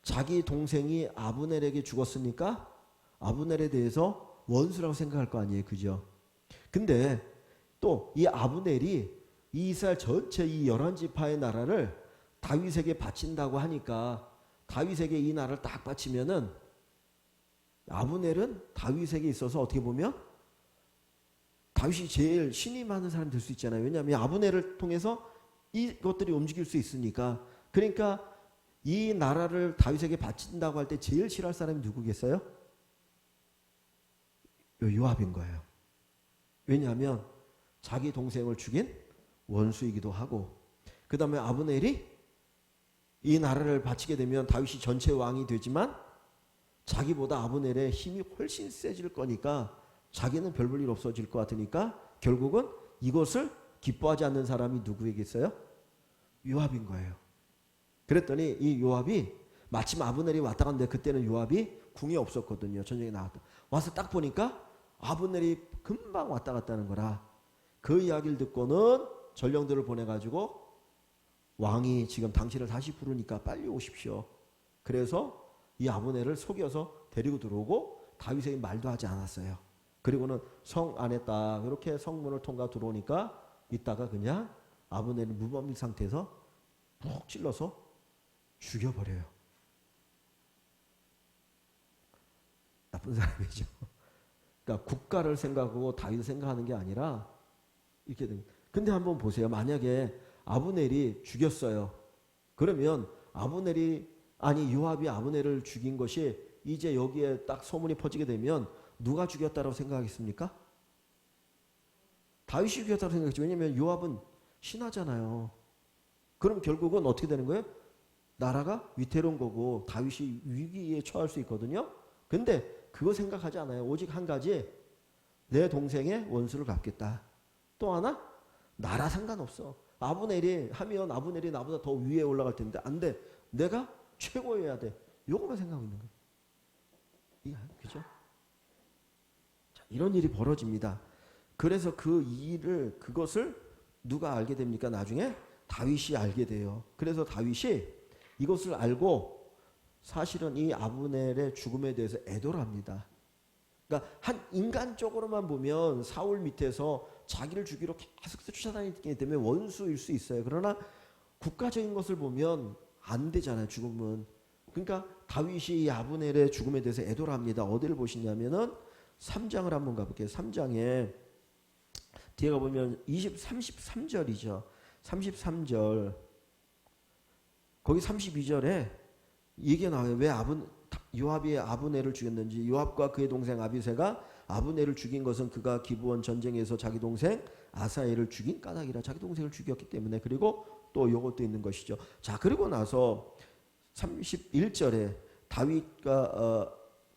자기 동생이 아브넬에게 죽었으니까 아브넬에 대해서 원수라고 생각할 거 아니에요. 그죠? 근데 또 이 아브넬이 이 이스라엘 전체 이 11지파의 나라를 다윗에게 바친다고 하니까 다윗에게 이 나라를 딱 바치면은 아브넬은 다윗에게 있어서 어떻게 보면 다윗이 제일 신이 많은 사람이 될 수 있잖아요. 왜냐하면 아브넬을 통해서 이것들이 움직일 수 있으니까. 그러니까 이 나라를 다윗에게 바친다고 할 때 제일 싫어할 사람이 누구겠어요? 요압인 거예요. 왜냐하면 자기 동생을 죽인 원수이기도 하고 그 다음에 아브넬이 이 나라를 바치게 되면 다윗이 전체 왕이 되지만 자기보다 아브넬의 힘이 훨씬 세질 거니까 자기는 별 볼 일 없어질 것 같으니까 결국은 이것을 기뻐하지 않는 사람이 누구에겠어요? 요압인 거예요. 그랬더니 이 요압이 마침 아브넬이 왔다 갔는데 그때는 요압이 궁이 없었거든요. 전쟁에 나왔다. 와서 딱 보니까 아브넬이 금방 왔다 갔다는 거라. 그 이야기를 듣고는 전령들을 보내가지고 왕이 지금 당신을 다시 부르니까 빨리 오십시오. 그래서 이 아브넬을 속여서 데리고 들어오고 다윗에게 말도 하지 않았어요. 그리고는 성 안에 딱 이렇게 성문을 통과 들어오니까 이따가 그냥 아브넬을 무범인 상태에서 푹 찔러서 죽여버려요. 나쁜 사람이죠. 그러니까 국가를 생각하고 다윗을 생각하는 게 아니라 이렇게 됩니다. 근데 한번 보세요. 만약에 아브넬이 죽였어요. 그러면 요압이 아브넬을 죽인 것이 이제 여기에 딱 소문이 퍼지게 되면 누가 죽였다고 생각하겠습니까? 다윗이 죽였다고 생각했죠. 왜냐하면 요압은 신하잖아요. 그럼 결국은 어떻게 되는 거예요? 나라가 위태로운 거고 다윗이 위기에 처할 수 있거든요. 근데 그거 생각하지 않아요. 오직 한 가지, 내 동생의 원수를 갚겠다. 또 하나, 나라 상관없어. 아브넬이 하면 아브넬이 나보다 더 위에 올라갈 텐데 안 돼. 내가 최고여야 돼. 요거만 생각하고 있는 거예요. 그죠? 자, 이런 일이 벌어집니다. 그래서 그것을 누가 알게 됩니까? 나중에 다윗이 알게 돼요. 그래서 다윗이 이것을 알고 사실은 이 아브넬의 죽음에 대해서 애도를 합니다. 그러니까 한 인간적으로만 보면 사울 밑에서 자기를 죽이러 계속해서 쫓아다니기 때문에 원수일 수 있어요. 그러나 국가적인 것을 보면 안 되잖아요. 죽음은. 그러니까 다윗이 이 아브넬의 죽음에 대해서 애도를 합니다. 어디를 보시냐면은 3장을 한번 가볼게요. 3장에 뒤에 가보면 33절이죠. 33절 거기 32절에 얘기가 나와요. 왜 요압이 아브넬을 죽였는지. 요압과 그의 동생 아비새가 아브넬을 죽인 것은 그가 기브온 전쟁에서 자기 동생 아사엘을 죽인 까닭이라. 자기 동생을 죽였기 때문에. 그리고 또 이것도 있는 것이죠. 자, 그리고 나서 31절에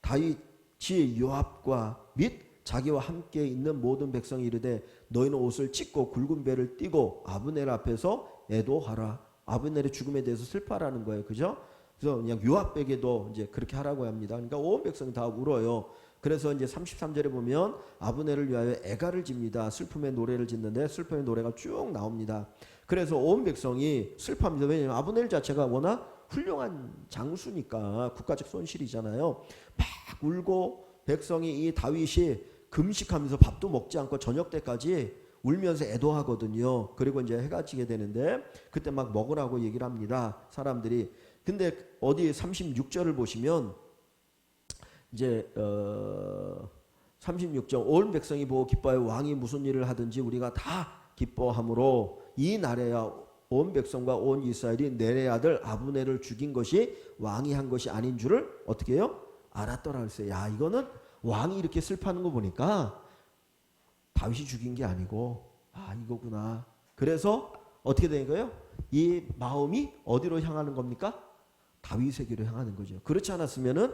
다윗이 요압과 및 자기와 함께 있는 모든 백성이 이르되 너희는 옷을 찢고 굵은 배를 띠고 아브넬 앞에서 애도하라. 아브넬의 죽음에 대해서 슬퍼하라는 거예요. 그죠? 그래서 그냥 요압에게도 이제 그렇게 하라고 합니다. 그러니까 온 백성이 다 울어요. 그래서 이제 33절에 보면 아브넬을 위하여 애가를 집니다. 슬픔의 노래를 짓는데 슬픔의 노래가 쭉 나옵니다. 그래서 온 백성이 슬퍼합니다. 왜냐하면 아브넬 자체가 워낙 훌륭한 장수니까 국가적 손실이잖아요. 막 울고 백성이 이 다윗이 금식하면서 밥도 먹지 않고 저녁 때까지 울면서 애도하거든요. 그리고 이제 해가 지게 되는데 그때 막 먹으라고 얘기를 합니다. 사람들이. 근데 어디 36절을 보시면 이제 36절 온 백성이 보고 기뻐하여 왕이 무슨 일을 하든지 우리가 다 기뻐함으로 이 날에야 온 백성과 온 이스라엘이 넬의 아들 아브넬을 죽인 것이 왕이 한 것이 아닌 줄을 어떻게 해요? 알았더라 그랬어요. 야, 이거는 왕이 이렇게 슬퍼하는 거 보니까 다윗이 죽인 게 아니고 이거구나. 그래서 어떻게 된 거예요? 이 마음이 어디로 향하는 겁니까? 다윗에게로 향하는 거죠. 그렇지 않았으면은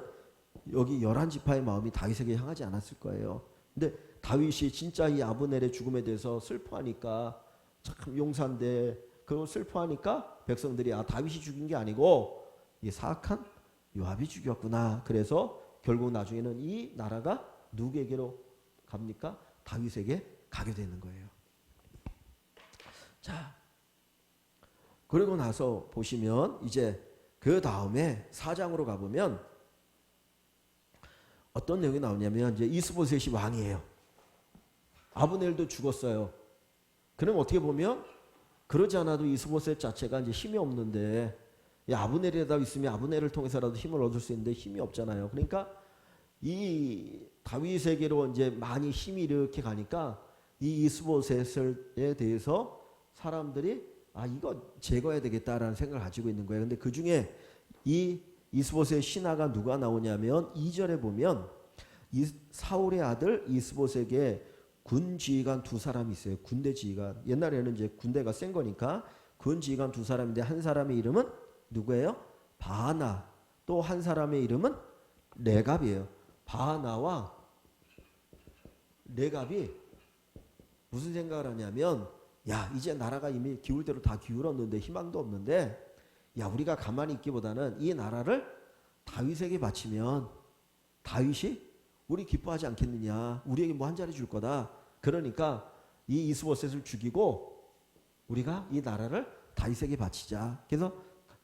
여기 11지파의 마음이 다윗에게 향하지 않았을 거예요. 근데 다윗이 진짜 이 아브넬의 죽음에 대해서 슬퍼하니까 참 용사인데 그걸 슬퍼하니까 백성들이 다윗이 죽인 게 아니고 이 사악한 요압이 죽였구나. 그래서 결국 나중에는 이 나라가 누구에게로 갑니까? 다윗에게 가게 되는 거예요. 자, 그리고 나서 보시면 이제 그 다음에 4장으로 가보면 어떤 내용이 나오냐면 이제 이스보셋이 왕이에요. 아브넬도 죽었어요. 그럼 어떻게 보면 그러지 않아도 이스보셋 자체가 이제 힘이 없는데 아브넬이라도 있으면 아브넬을 통해서라도 힘을 얻을 수 있는데 힘이 없잖아요. 그러니까 이 다윗에게로 이제 많이 힘이 이렇게 가니까 이 이스보셋에 대해서 사람들이 이거 제거해야 되겠다라는 생각을 가지고 있는 거예요. 근데 그 중에 이 이스보셋의 신하가 누가 나오냐면 2절에 보면 사울의 아들 이스보셋에게 군 지휘관 두 사람이 있어요. 군대 지휘관. 옛날에는 이제 군대가 센 거니까 군 지휘관 두 사람인데 한 사람의 이름은 누구예요? 바하나. 또 한 사람의 이름은 레갑이에요. 바하나와 레갑이 무슨 생각을 하냐면 이제 나라가 이미 기울 대로 다 기울었는데 희망도 없는데 우리가 가만히 있기보다는 이 나라를 다윗에게 바치면 다윗이 우리 기뻐하지 않겠느냐. 우리에게 뭐 한 자리 줄 거다. 그러니까 이 이스보셋을 죽이고 우리가 이 나라를 다윗에게 바치자. 그래서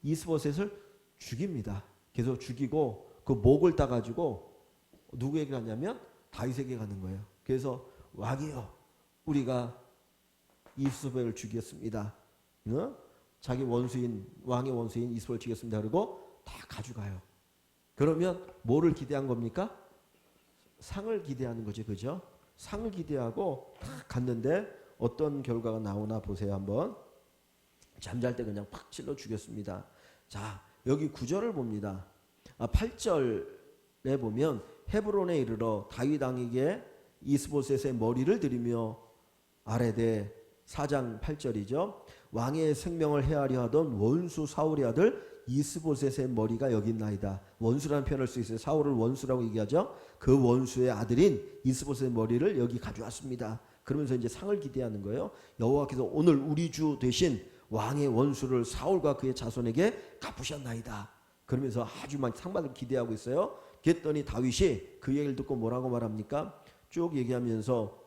이스보셋을 죽입니다. 그래서 죽이고 그 목을 따가지고 누구에게 가냐면 다윗에게 가는 거예요. 그래서 왕이여 우리가 이스보셋을 죽였습니다. 자기 원수인 왕의 원수인 이스보셋을 죽였습니다. 그리고 다 가져가요. 그러면 뭐를 기대한 겁니까? 상을 기대하는 거죠. 그죠? 상을 기대하고 딱 갔는데 어떤 결과가 나오나 보세요. 한번. 잠잘 때 그냥 팍 찔러 죽였습니다. 자, 여기 9절을 봅니다. 8절에 보면 헤브론에 이르러 다윗 왕에게 이스보셋의 머리를 들이며 아뢰되 4장 8절이죠. 왕의 생명을 해하려 하던 원수 사울의 아들 이스보셋의 머리가 여기 있나이다. 원수라는 표현을 쓸 수 있어요. 사울을 원수라고 얘기하죠. 그 원수의 아들인 이스보셋의 머리를 여기 가져왔습니다. 그러면서 이제 상을 기대하는 거예요. 여호와께서 오늘 우리 주 대신 왕의 원수를 사울과 그의 자손에게 갚으셨나이다. 그러면서 아주 많이 상받을 기대하고 있어요. 그랬더니 다윗이 그 얘기를 듣고 뭐라고 말합니까? 쭉 얘기하면서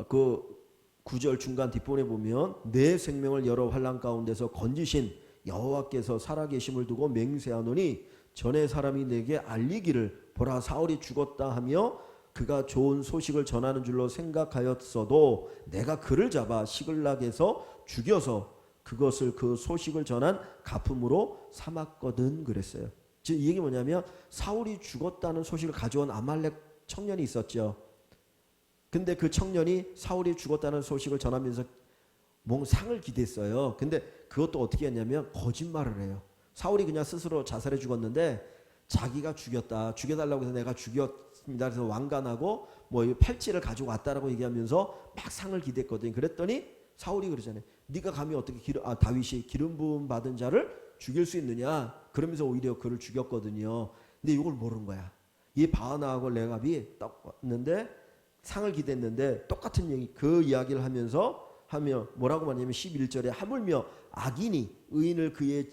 그 9절 중간 뒷부분에 보면 내 생명을 여러 환난 가운데서 건지신 여호와께서 살아계심을 두고 맹세하노니 전에 사람이 내게 알리기를 보라 사울이 죽었다 하며 그가 좋은 소식을 전하는 줄로 생각하였어도 내가 그를 잡아 시글락에서 죽여서 그것을 그 소식을 전한 가품으로 삼았거든 그랬어요. 즉 이 얘기 뭐냐면 사울이 죽었다는 소식을 가져온 아말렉 청년이 있었죠. 근데 그 청년이 사울이 죽었다는 소식을 전하면서 뭔 상을 기대했어요. 근데 그것도 어떻게 했냐면 거짓말을 해요. 사울이 그냥 스스로 자살해 죽었는데 자기가 죽여달라고 해서 내가 죽였습니다. 그래서 왕관하고 뭐 팔찌를 가지고 왔다라고 얘기하면서 막 상을 기대했거든요. 그랬더니 사울이 그러잖아요. 네가 감히 어떻게 다윗이 기름 부음 받은 자를 죽일 수 있느냐? 그러면서 오히려 그를 죽였거든요. 근데 이걸 모르는 거야. 이 바하나하고 레갑이 딱 왔는데 상을 기대했는데 똑같은 얘기 그 이야기를 하며 뭐라고 말하냐면 11절에 하물며 악인이 의인을 그의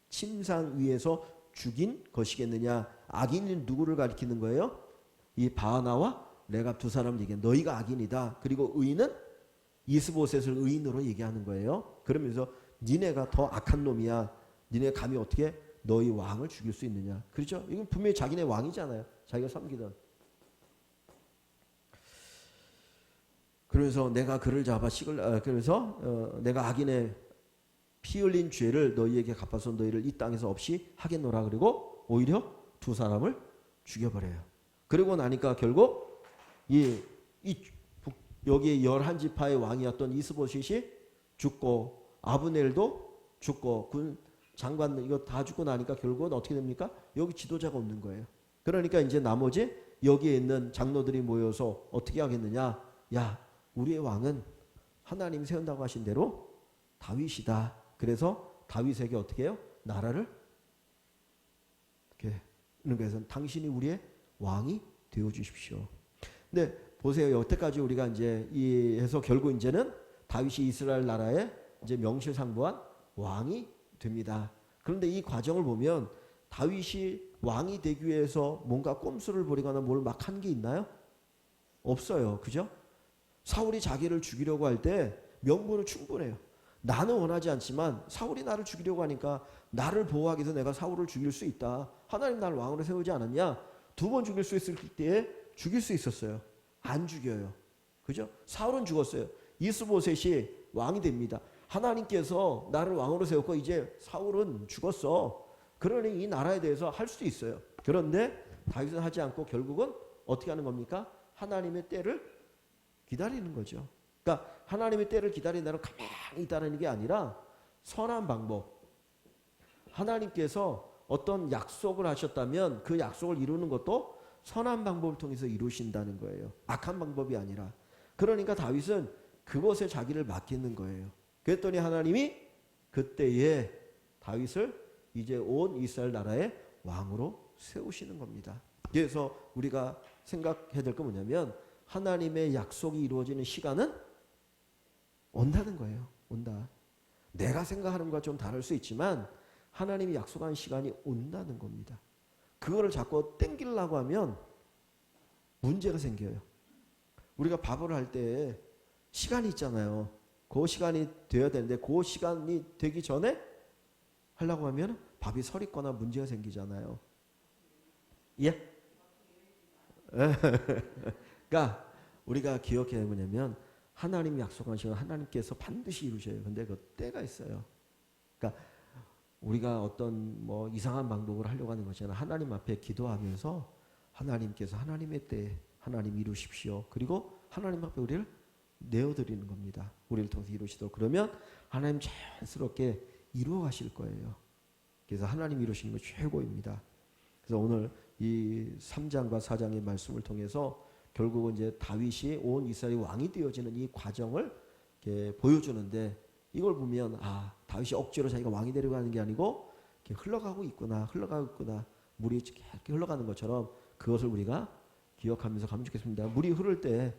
침상 위에서 죽인 것이겠느냐. 악인은 누구를 가리키는 거예요? 이 바하나와 레갑 두 사람을 얘기해. 너희가 악인이다. 그리고 의인은 이스보셋을 의인으로 얘기하는 거예요. 그러면서 니네가 더 악한 놈이야. 니네 감히 어떻게 너희 왕을 죽일 수 있느냐. 그렇죠? 이건 분명히 자기네 왕이잖아요. 자기가 섬기던. 그래서 내가 그를 잡아 내가 악인의 피 흘린 죄를 너희에게 갚아서 너희를 이 땅에서 없이 하겠노라. 그리고 오히려 두 사람을 죽여버려요. 그러고 나니까 결국 여기에 11지파의 왕이었던 이스보셋이 죽고 아브넬도 죽고 군 장관 이거 다 죽고 나니까 결국은 어떻게 됩니까? 여기 지도자가 없는 거예요. 그러니까 이제 나머지 여기에 있는 장로들이 모여서 어떻게 하겠느냐? 야, 우리의 왕은 하나님 세운다고 하신 대로 다윗이다. 그래서 다윗에게 어떻게 해요? 나라를 이렇게 그래서 당신이 우리의 왕이 되어 주십시오. 근데 보세요. 여태까지 우리가 이제 해서 결국 이제는 다윗이 이스라엘 나라의 이제 명실상부한 왕이 됩니다. 그런데 이 과정을 보면 다윗이 왕이 되기 위해서 뭔가 꼼수를 부리거나 뭘 막 한 게 있나요? 없어요. 그죠? 사울이 자기를 죽이려고 할 때 명분은 충분해요. 나는 원하지 않지만 사울이 나를 죽이려고 하니까 나를 보호하기 위해서 내가 사울을 죽일 수 있다. 하나님 나를 왕으로 세우지 않았냐? 2번 죽일 수 있을 때에 죽일 수 있었어요. 안 죽여요. 그죠? 사울은 죽었어요. 이스보셋이 왕이 됩니다. 하나님께서 나를 왕으로 세웠고 이제 사울은 죽었어. 그러니 이 나라에 대해서 할 수도 있어요. 그런데 다윗은 하지 않고 결국은 어떻게 하는 겁니까? 하나님의 때를 기다리는 거죠. 그러니까 하나님의 때를 기다린다는 가만히 있다는 게 아니라 선한 방법. 하나님께서 어떤 약속을 하셨다면 그 약속을 이루는 것도 선한 방법을 통해서 이루신다는 거예요. 악한 방법이 아니라. 그러니까 다윗은 그것에 자기를 맡기는 거예요. 그랬더니 하나님이 그때에 다윗을 이제 온 이스라엘 나라의 왕으로 세우시는 겁니다. 그래서 우리가 생각해야 될 건 뭐냐면 하나님의 약속이 이루어지는 시간은 온다는 거예요. 온다. 내가 생각하는 것과 좀 다를 수 있지만 하나님이 약속한 시간이 온다는 겁니다. 그거를 자꾸 땡기려고 하면 문제가 생겨요. 우리가 밥을 할 때 시간이 있잖아요. 그 시간이 되어야 되는데 그 시간이 되기 전에 하려고 하면 밥이 서리거나 문제가 생기잖아요. 예? 그러니까 우리가 기억해야 뭐냐면 하나님이 약속한 시간 하나님께서 반드시 이루셔요. 근데 그 때가 있어요. 그러니까 우리가 어떤 뭐 이상한 방법을 하려고 하는 것이 아니라 하나님 앞에 기도하면서 하나님께서 하나님의 때에 하나님 이루십시오. 그리고 하나님 앞에 우리를 내어드리는 겁니다. 우리를 통해서 이루시도록. 그러면 하나님 자연스럽게 이루어 가실 거예요. 그래서 하나님 이루시는 거 최고입니다. 그래서 오늘 이 3장과 4장의 말씀을 통해서 결국은 이제 다윗이 온 이스라엘 왕이 되어지는 이 과정을 이렇게 보여주는데 이걸 보면 아 다윗이 억지로 자기가 왕이 되려고 하는 게 아니고 이렇게 흘러가고 있구나. 물이 이렇게 흘러가는 것처럼 그것을 우리가 기억하면서 가면 좋겠습니다. 물이 흐를 때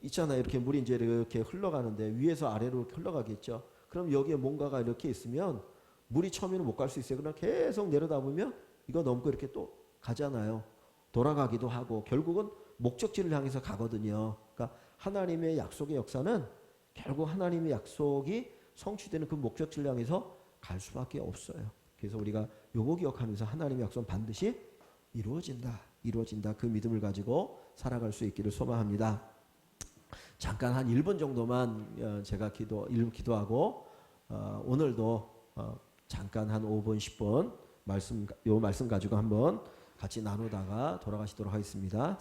있잖아요. 이렇게 물이 이제 이렇게 흘러가는데 위에서 아래로 이렇게 흘러가겠죠. 그럼 여기에 뭔가가 이렇게 있으면 물이 처음에는 못 갈 수 있어요. 그러나 계속 내려다 보면 이거 넘고 이렇게 또 가잖아요. 돌아가기도 하고 결국은 목적지를 향해서 가거든요. 그러니까 하나님의 약속의 역사는 결국 하나님의 약속이 성취되는 그 목적지를 향해서 갈 수밖에 없어요. 그래서 우리가 요거 기억하면서 하나님의 약속은 반드시 이루어진다. 그 믿음을 가지고 살아갈 수 있기를 소망합니다. 잠깐 한 1분 정도만 제가 기도하고 오늘도 잠깐 한 5분 10분 말씀 가지고 한번 같이 나누다가 돌아가시도록 하겠습니다.